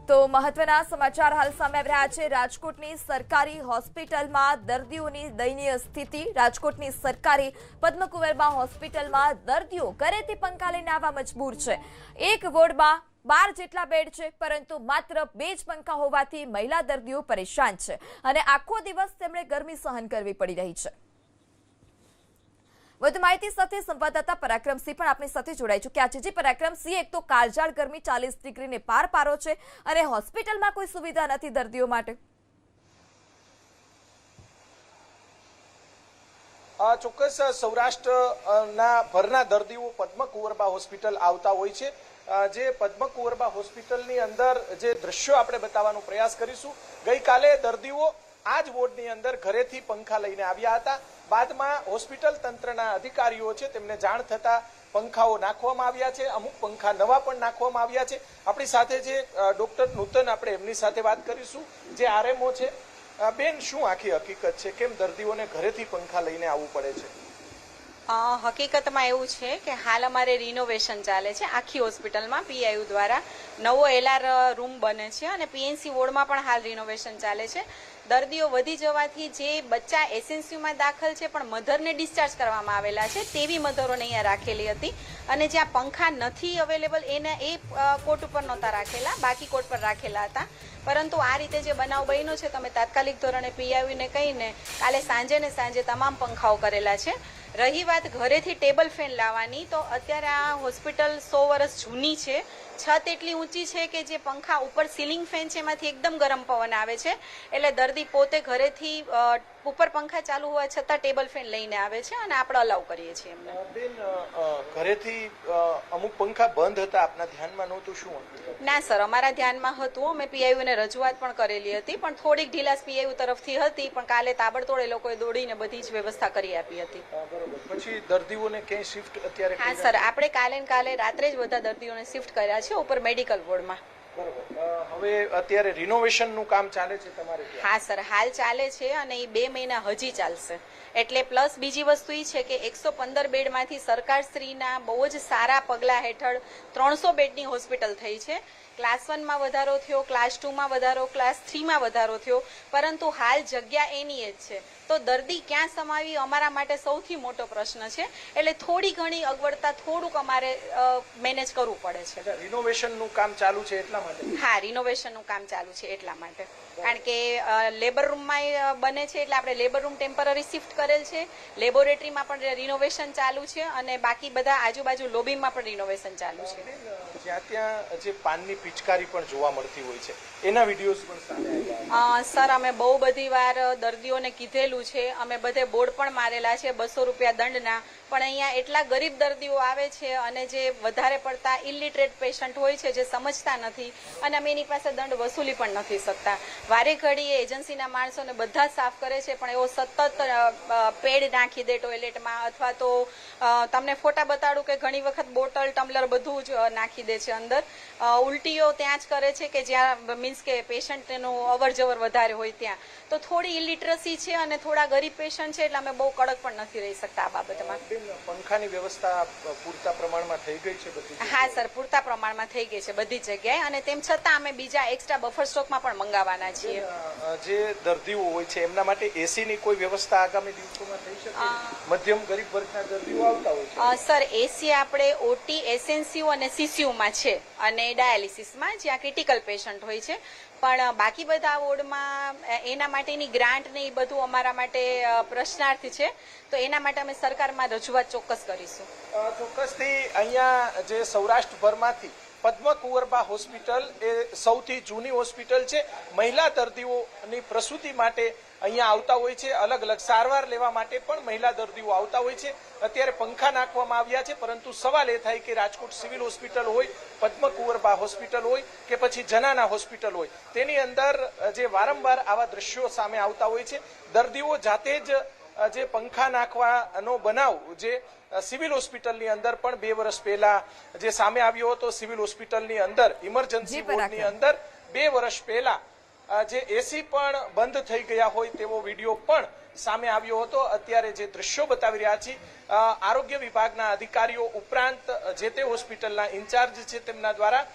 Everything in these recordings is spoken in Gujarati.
તો મહત્વના સમાચાર હાલ સામે આવી રહ્યા છે। રાજકોટની સરકારી હોસ્પિટલમાં દર્દીઓની દયનીય સ્થિતિ। રાજકોટની સરકારી પદ્મકુંવરબા હોસ્પિટલમાં દર્દીઓ ઘરેથી પંખા લઈને આવવા મજબૂર છે। એક વોર્ડમાં 12 જેટલા બેડ છે, પરંતુ માત્ર 2 જ પંખા હોવાથી મહિલા દર્દીઓ પરેશાન છે અને આખો દિવસ તેમણે ગરમી સહન કરવી પડી રહી છે। વધુ માહિતી સાથે સંવાદદાતા પરાક્રમસિંહ પણ આપણી સાથે જોડાઈ ચૂક્યા છે। પરાક્રમસિંહ, એક તો કાળઝાળ ગરમી 40 ડિગ્રીને પાર પારો છે અને હોસ્પિટલમાં કોઈ સુવિધા નથી દર્દીઓ માટે। ચોક્કસ સૌરાષ્ટ્રના ભરના દર્દીઓ પદ્મકુંવરબા હોસ્પિટલ આવતા હોય છે। જે પદ્મકુંવરબા હોસ્પિટલની અંદર જે દ્રશ્યો આપણે બતાવવાનો પ્રયાસ કરીશું। ગઈકાલે દર્દીઓ આ જ વોર્ડની અંદર ઘરેથી પંખા લઈને આવ્યા હતા। બાદમાં હોસ્પિટલ તંત્રના અધિકારીઓ છે તેમને જાણ થતા પંખાઓ નાખવામાં આવ્યા છે। અમુક પંખા નવા પણ નાખવામાં આવ્યા છે। આપણી સાથે જે ડોક્ટર નૂતન, આપણે એમની સાથે વાત કરીશું, જે આરએમઓ છે। બેન, શું આખી હકીકત છે? કેમ દર્દીઓને ઘરેથી પંખા લઈને આવવું પડે છે? હકીકતમાં એવું છે કે હાલ અમારે રિનોવેશન ચાલે છે આખી હોસ્પિટલમાં। પીઆઈયુ દ્વારા નવો એલઆર રૂમ બને છે અને પીએનસી વોર્ડમાં પણ હાલ રિનોવેશન ચાલે છે। દર્દીઓ વધી જવાથી જે બચ્ચા એસએનસીયુમાં દાખલ છે પણ મધરને ડિસ્ચાર્જ કરવામાં આવેલા છે તેવી મધરોને અહીંયા રાખેલી હતી અને જ્યાં પંખા નથી અવેલેબલ એ કોટ ઉપર નહોતા રાખેલા, બાકી કોટ પર રાખેલા હતા। પરંતુ આ રીતે જે બનાવ બન્યો છે, તમે તાત્કાલિક ધોરણે પીઆઈયુને કહીને કાલે સાંજે તમામ પંખાઓ કરેલા છે। રહી વાત ઘરેથી ટેબલ ફેન લાવવાની, તો અત્યારે આ હોસ્પિટલ 100 વર્ષ જૂની છે। છત એટલી ઊંચી છે કે જે પંખા ઉપર સીલિંગ ફેન છે એમાંથી એકદમ ગરમ પવન આવે છે, એટલે દર્દી પોતે ઘરેથી ઉપર પંખા ચાલુ હોવા છતાં ટેબલ ફેન લઈને આવે છે અને આપણે અલાઉ કરીએ છીએ એમને। બેન, ઘરેથી અમુક પંખા બંધ હતા, આપના ધ્યાનમાં નહોતું? શું ના સર, અમારા ધ્યાનમાં હતું। અમે પીઆઈયુને રજૂઆત પણ કરેલી હતી, પણ થોડીક ઢીલાસ પીઆઈયુ તરફથી હતી, પણ કાલે તાબડતોડ એ લોકોએ દોડીને બધી જ વ્યવસ્થા કરી આપી હતી। પછી દર્દીઓને ક્યાંય શિફ્ટ અત્યારે? હા સર, આપણે કાલે રાત્રે જ બધા દર્દીઓને શિફ્ટ કર્યા છે ઉપર મેડિકલ વોર્ડમાં। હવે અત્યારે રિનોવેશનનું કામ ચાલે છે તમારે? હા સર, હાલ ચાલે છે અને એ 2 મહિના હજી ચાલશે। એટલે પ્લસ બીજી વસ્તુ એ છે કે 115 બેડમાંથી સરકારશ્રીના બહુ જ સારા પગલા હેઠળ 300 બેડની હોસ્પિટલ થઈ છે। ક્લાસ 1માં વધારો થયો, ક્લાસ 2માં વધારો, ક્લાસ 3માં વધારો થયો, પરંતુ હાલ જગ્યા એની જ છે। તો દર્દી ક્યાં સમાવી અમારા માટે સૌથી મોટો પ્રશ્ન છે, એટલે થોડી ઘણી અગવડતા થોડુંક અમારે મેનેજ કરવું પડે છે। રિનોવેશનનું કામ ચાલુ છે એટલા માટે? હા, રિનોવેશનનું કામ ચાલુ છે એટલા માટે, કારણ કે લેબર રૂમમાં બને છે એટલે આપણે લેબર રૂમ ટેમ્પરરી શિફ્ટ કરેલ છે, લેબોરેટરીમાં પણ રિનોવેશન ચાલુ છે અને બાકી બધા આજુબાજુ લોબીમાં પણ રિનોવેશન ચાલુ છે। જ્યાં ત્યાં જે પાનની પિચકારી પણ જોવા મળતી હોય છે, એના વિડીયોઝ પણ સામે આવ્યા? સર, અમે બહુ બધી વાર દર્દીઓને કીધેલું છે, અમે બધે બોર્ડ પણ મારેલા છે 200 રૂપિયા દંડના, પણ અહીંયા એટલા ગરીબ દર્દીઓ આવે છે અને જે વધારે પડતા ઇલિટરેટ પેશન્ટ હોય છે, જે સમજતા નથી અને અમે એની પાસે દંડ વસૂલી પણ નથી શકતા। વારે ઘડીએ એજન્સીના માણસોને બધા સાફ કરે છે, પણ એવો સતત પેડ નાખી દે ટોયલેટમાં, અથવા તો તમને ફોટા બતાડું કે ઘણી વખત બોટલ, ટમ્બલર બધું જ નાખી દે છે અંદર। ઉલટીઓ ત્યાં જ કરે છે કે જ્યાં મીન્સ કે પેશન્ટનું અવર જવર વધારે હોય ત્યાં। તો થોડી ઇલિટરસી છે અને થોડા ગરીબ પેશન્ટ છે, એટલે અમે બહુ કડક પણ નથી રહી શકતા આ બાબતમાં। પંખાની વ્યવસ્થા પૂરતા પ્રમાણમાં થઈ ગઈ છે બધી? હા સર, પૂરતા પ્રમાણમાં થઈ ગઈ છે બધી જગ્યાએ, અને તેમ છતાં અમે બીજા એક્સ્ટ્રા બફર સ્ટોકમાં પણ મંગાવવાના છીએ। જે દર્દીઓ હોય છે એમના માટે એસીની કોઈ વ્યવસ્થા આગામી દિવસોમાં થઈ શકે? મધ્યમ ગરીબ વર્ગના દર્દીઓ આવતા હોય છે સર, એસી આપણે ઓટી, એસએનસીયુ અને સીસીયુમાં છે અને ડાયાલિસિસમાં, જ્યાં ક્રિટિકલ પેશન્ટ હોય છે, પણ બાકી બધા વોર્ડમાં એના માટેની ગ્રાન્ટ ને એ બધું અમારા માટે પ્રશ્નાર્થ છે, તો એના માટે અમે સરકારમાં રજૂઆત ચોક્કસ કરીશું। ચોક્કસથી અહીંયા જે સૌરાષ્ટ્રભરમાંથી પદ્મકુંવરબા હોસ્પિટલ એ સૌથી જૂની હોસ્પિટલ છે। મહિલા દર્દીઓની પ્રસૂતિ માટે અહીંયા આવતા હોય છે, અલગ અલગ સારવાર લેવા માટે પણ મહિલા દર્દીઓ આવતા હોય છે। અત્યારે પંખા નાખવામાં આવ્યા છે, પરંતુ સવાલ એ થાય કે રાજકોટ સિવિલ હોસ્પિટલ હોય, પદ્મકુંવરબા હોસ્પિટલ હોય કે પછી જનાના હોસ્પિટલ હોય, તેની અંદર જે વારંવાર આવા દ્રશ્યો સામે આવતા હોય છે। દર્દીઓ જાતે જ જે પંખા નાખવાનો બનાવ જે સિવિલ હોસ્પિટલની અંદર પણ 2 વર્ષ પહેલા જે સામે આવ્યો હતો, સિવિલ હોસ્પિટલની અંદર ઇમરજન્સી વોર્ડની અંદર 2 વર્ષ પહેલા જે એસી પણ બંધ થઈ ગયા હોય તેવો વિડીયો પણ સામે આવ્યો હતો। અત્યારે જે દ્રશ્યો બતાવી રહ્યા છીએ, આરોગ્ય વિભાગના અધિકારીઓ ઉપરાંત જે તે હોસ્પિટલના ઇન્ચાર્જ છે તેમના દ્વારા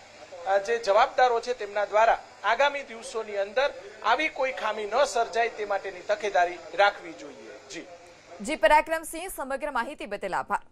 જે જવાબદારો છે તેમના દ્વારા આગામી દિવસોની અંદર આવી કોઈ ખામી ન સર્જાય તે માટેની તકેદારી રાખવી જોઈએ. જી પરાક્રમસિંહ, સમગ્ર માહિતી બદલ આભાર.